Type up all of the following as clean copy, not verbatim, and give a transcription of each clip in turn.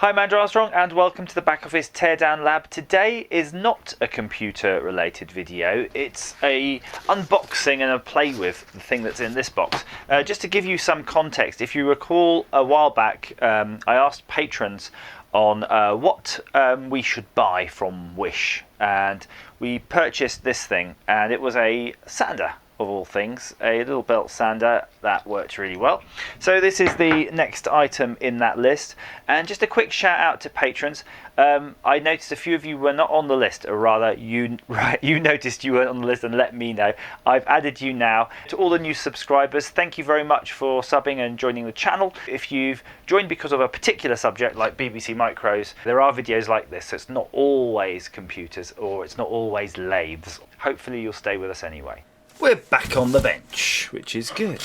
Hi, I'm Andrew Armstrong and welcome to the Back Office Teardown Lab. Today is not a computer related video, it's a unboxing and a play with the thing that's in this box. Just to give you some context, if you recall a while back I asked patrons on what we should buy from Wish, and we purchased this thing, and it was a sander of all things, a little belt sander that works really well. So this is the next item in that list, and just a quick shout out to patrons. I noticed a few of you were not on the list, or rather you noticed you weren't on the list and let me know. I've added you now. To all the new subscribers, thank you very much for subbing and joining the channel. If you've joined because of a particular subject like BBC Micros, there are videos like this, so it's not always computers or it's not always lathes. Hopefully you'll stay with us anyway. We're back on the bench, which is good.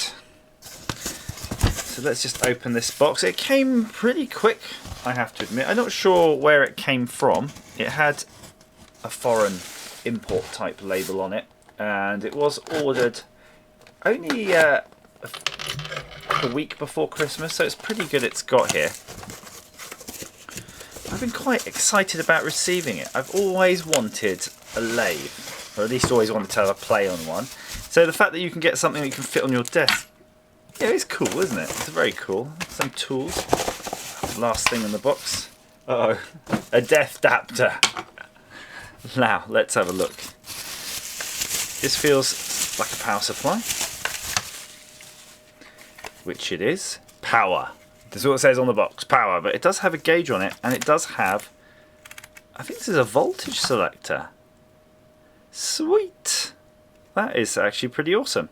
So let's just open this box. It came pretty quick, I have to admit. I'm not sure where it came from. It had a foreign import type label on it, and it was ordered only a week before Christmas, so it's pretty good it's got here. I've been quite excited about receiving it. I've always wanted a lathe, or at least always wanted to have a play on one. So the fact that you can get something that you can fit on your desk, yeah, it's cool, isn't it? It's very cool. Some tools. Last thing in the box. Uh-oh, Adaptor. Now, let's have a look. This feels like a power supply, which it is. Power. This is what it says on the box, power, but it does have a gauge on it, and it does have, I think this is a voltage selector. Sweet. That is actually pretty awesome.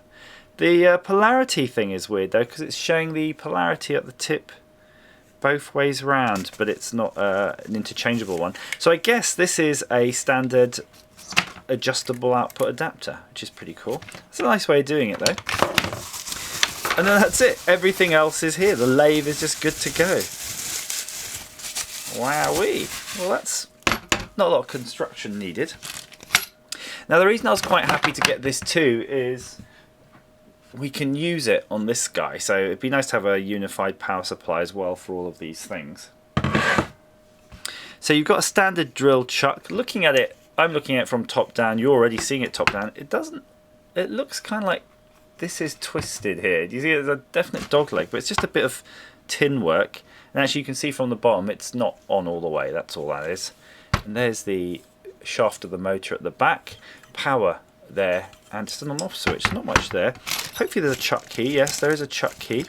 The polarity thing is weird though, because it's showing the polarity at the tip both ways round, but it's not an interchangeable one. So I guess this is a standard adjustable output adapter, which is pretty cool. It's a nice way of doing it though. And then that's it. Everything else is here. The lathe is just good to go. Wowee. Well, that's not a lot of construction needed. Now the reason I was quite happy to get this too is we can use it on this guy, so it'd be nice to have a unified power supply as well for all of these things. So you've got a standard drill chuck. Looking at it, I'm looking at it from top down, you're already seeing it top down. It looks kind of like this is twisted here. Do you see there's a definite dog leg, but it's just a bit of tin work. And actually you can see from the bottom it's not on all the way, that's all that is. And there's the shaft of the motor at the back, power there, and just an on-off switch. Not much there. Hopefully there's a chuck key. Yes, there is a chuck key.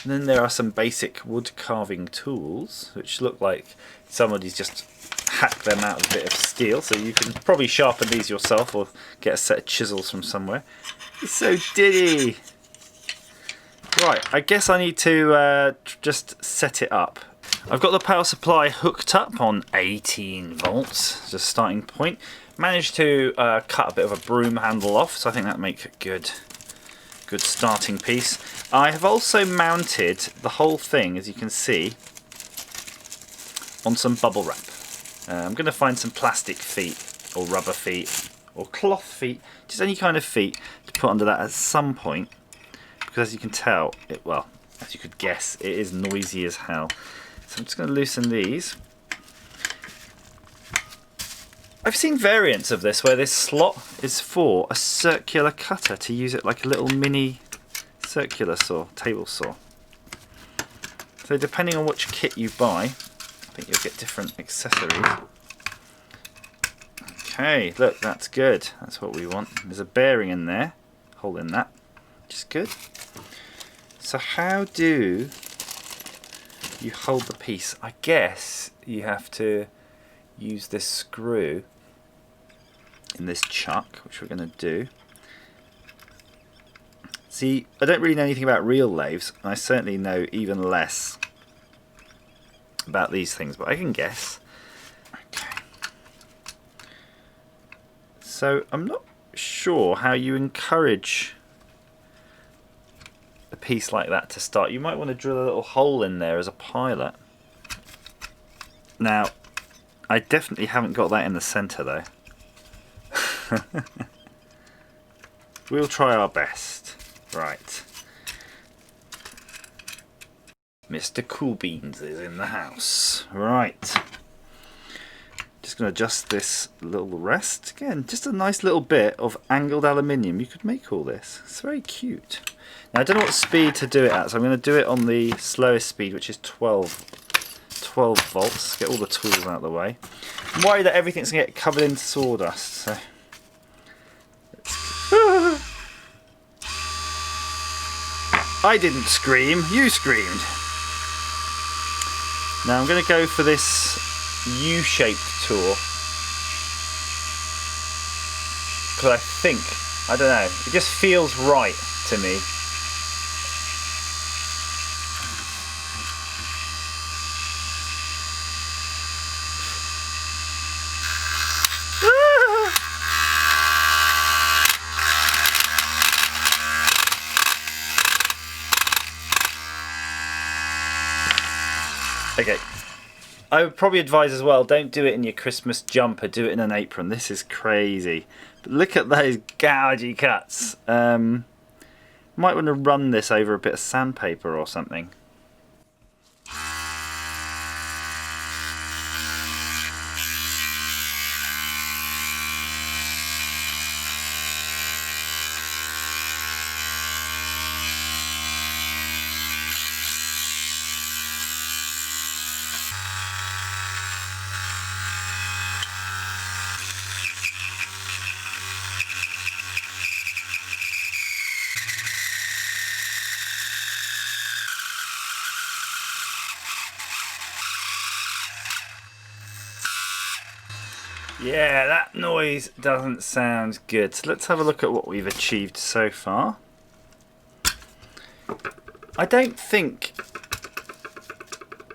And then there are some basic wood carving tools, which look like somebody's just hacked them out of a bit of steel, so you can probably sharpen these yourself or get a set of chisels from somewhere. It's so diddy. Right, I guess I need to just set it up. I've got the power supply hooked up on 18 volts as a starting point. Managed to cut a bit of a broom handle off, so I think that makes a good starting piece. I have also mounted the whole thing, as you can see, on some bubble wrap. I'm going to find some plastic feet, or rubber feet, or cloth feet, just any kind of feet to put under that at some point, because as you can tell, well, as you could guess, it is noisy as hell. So I'm just going to loosen these. I've seen variants of this where this slot is for a circular cutter to use it like a little mini circular saw, table saw. So depending on which kit you buy, I think you'll get different accessories. Okay, look, that's good. That's what we want. There's a bearing in there, holding that, which is good. So how do you hold the piece? I guess you have to use this screw in this chuck, which we're going to do. See, I don't really know anything about real lathes, and I certainly know even less about these things, but I can guess. Okay. So I'm not sure how you encourage a piece like that to start. You might want to drill a little hole in there as a pilot. Now, I definitely haven't got that in the centre though. We'll try our best. Right. Mr. Cool Beans is in the house. Right. Just going to adjust this little rest. Again, just a nice little bit of angled aluminium. You could make all this. It's very cute. Now, I don't know what speed to do it at, so I'm going to do it on the slowest speed, which is 12 volts. Get all the tools out of the way. I'm worried that everything's going to get covered in sawdust. So. I didn't scream, you screamed. Now I'm going to go for this U-shaped tool. Because I don't know, it just feels right to me. Okay, I would probably advise as well, don't do it in your Christmas jumper, do it in an apron. This is crazy. But look at those gougy cuts. Might want to run this over a bit of sandpaper or something. Yeah, that noise doesn't sound good. So let's have a look at what we've achieved so far. I don't think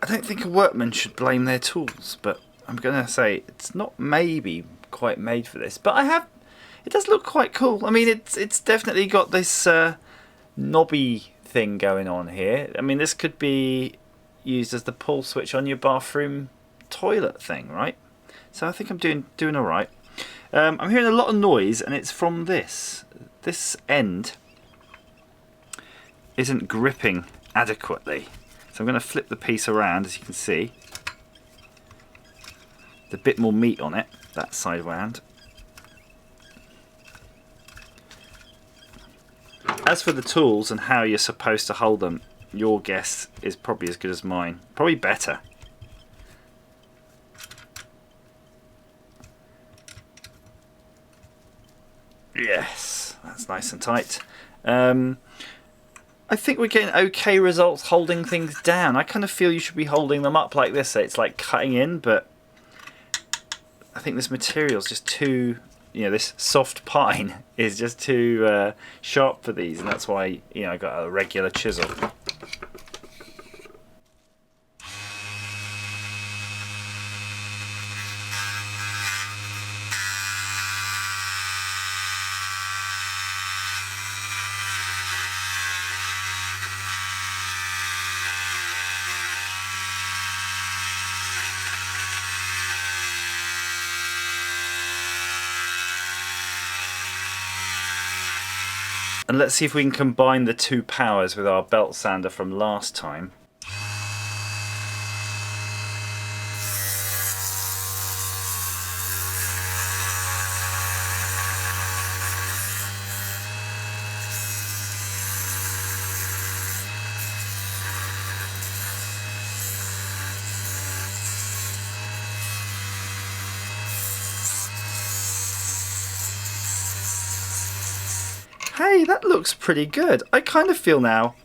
a workman should blame their tools, but I'm gonna say it's not maybe quite made for this. But it does look quite cool. I mean, it's definitely got this knobby thing going on here. I mean, this could be used as the pull switch on your bathroom toilet thing, right? So I think I'm doing all right. I'm hearing a lot of noise, and it's from this. This end isn't gripping adequately. So I'm going to flip the piece around, as you can see. There's a bit more meat on it, that side round. As for the tools and how you're supposed to hold them, your guess is probably as good as mine. Probably better. Yes, that's nice and tight. I think we're getting okay results holding things down. I kind of feel you should be holding them up like this, so it's like cutting in, but I think this material's just too, this soft pine is just too sharp for these, and that's why, I got a regular chisel. And let's see if we can combine the two powers with our belt sander from last time. Hey, that looks pretty good. I kind of feel now,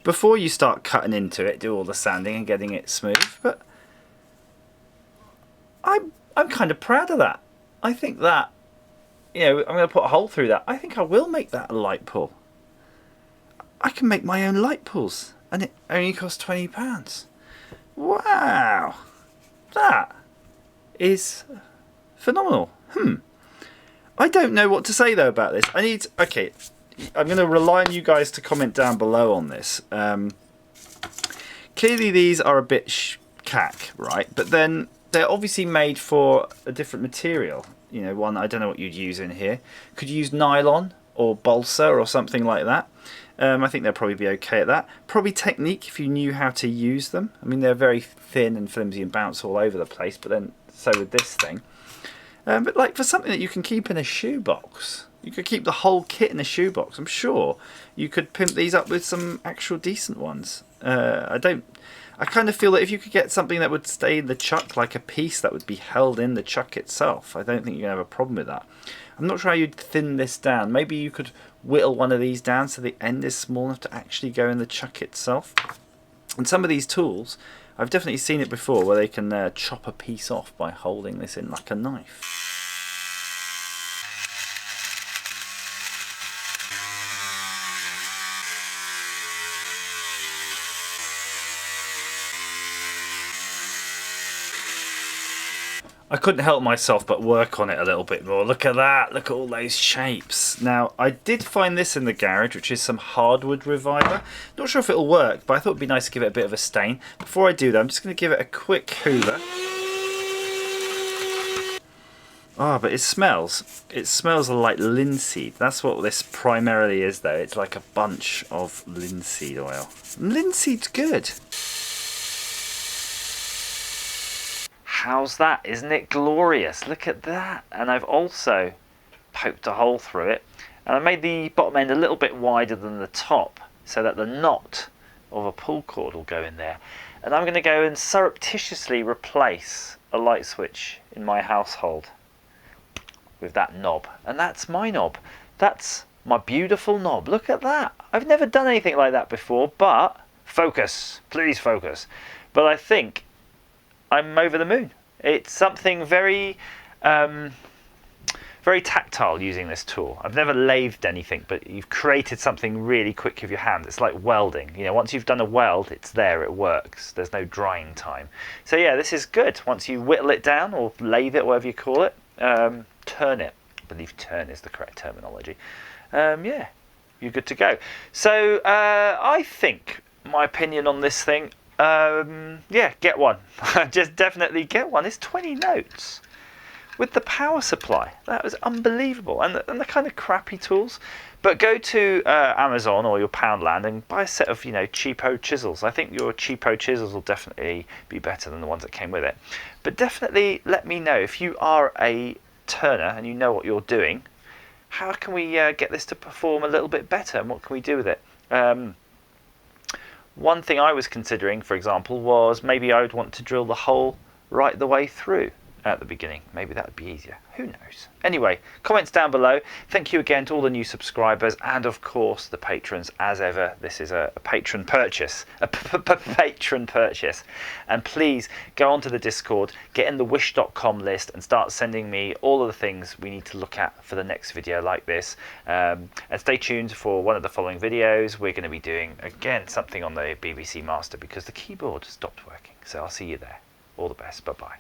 before you start cutting into it, do all the sanding and getting it smooth, but I'm kind of proud of that. I think that, I'm going to put a hole through that. I think I will make that a light pull. I can make my own light pulls, and it only costs £20. Wow, that is phenomenal. I don't know what to say though about this. Okay, I'm going to rely on you guys to comment down below on this. Clearly these are a bit cack, right? But then they're obviously made for a different material. One, I don't know what you'd use in here. Could you use nylon or balsa or something like that? I think they'll probably be okay at that. Probably Technique if you knew how to use them. I mean, they're very thin and flimsy and bounce all over the place, but then so with this thing. But like for something that you can keep in a shoebox, you could keep the whole kit in a shoebox. I'm sure you could pimp these up with some actual decent ones. I kind of feel that if you could get something that would stay in the chuck, like a piece that would be held in the chuck itself, I don't think you're going to have a problem with that. I'm not sure how you'd thin this down. Maybe you could whittle one of these down so the end is small enough to actually go in the chuck itself. And some of these tools, I've definitely seen it before, where they can chop a piece off by holding this in like a knife. I couldn't help myself but work on it a little bit more. Look at that, look at all those shapes. Now, I did find this in the garage, which is some hardwood reviver. Not sure if it'll work, but I thought it'd be nice to give it a bit of a stain. Before I do that, I'm just going to give it a quick hoover. Oh, but it smells. It smells like linseed. That's what this primarily is, though. It's like a bunch of linseed oil. Linseed's good. How's that? Isn't it glorious? Look at that. And I've also poked a hole through it. And I made the bottom end a little bit wider than the top so that the knot of a pull cord will go in there. And I'm going to go and surreptitiously replace a light switch in my household with that knob. And that's my knob. That's my beautiful knob. Look at that. I've never done anything like that before, but focus. Please focus. But I think I'm over the moon. It's something very very tactile using this tool. I've never lathed anything, but you've created something really quick with your hand. It's like welding. You know, once you've done a weld, it's there, it works. There's no drying time. So yeah, this is good. Once you whittle it down or lathe it, whatever you call it, turn it. I believe turn is the correct terminology. Yeah, you're good to go. So I think my opinion on this thing, yeah, get one. Just definitely get one. It's 20 notes with the power supply. That was unbelievable. And the kind of crappy tools. But go to Amazon or your Poundland and buy a set of, you know, cheapo chisels. I think your cheapo chisels will definitely be better than the ones that came with it. But definitely let me know if you are a turner and you know what you're doing. How can we get this to perform a little bit better, and what can we do with it? One thing I was considering, for example, was maybe I would want to drill the hole right the way through at the beginning. Maybe that would be easier. Who knows? Anyway, comments down below. Thank you again to all the new subscribers and, of course, the patrons. As ever, this is a patron purchase. A patron purchase. And please go onto the Discord, get in the wish.com list and start sending me all of the things we need to look at for the next video like this. And stay tuned for one of the following videos. We're going to be doing, again, something on the BBC Master because the keyboard stopped working. So I'll see you there. All the best. Bye-bye.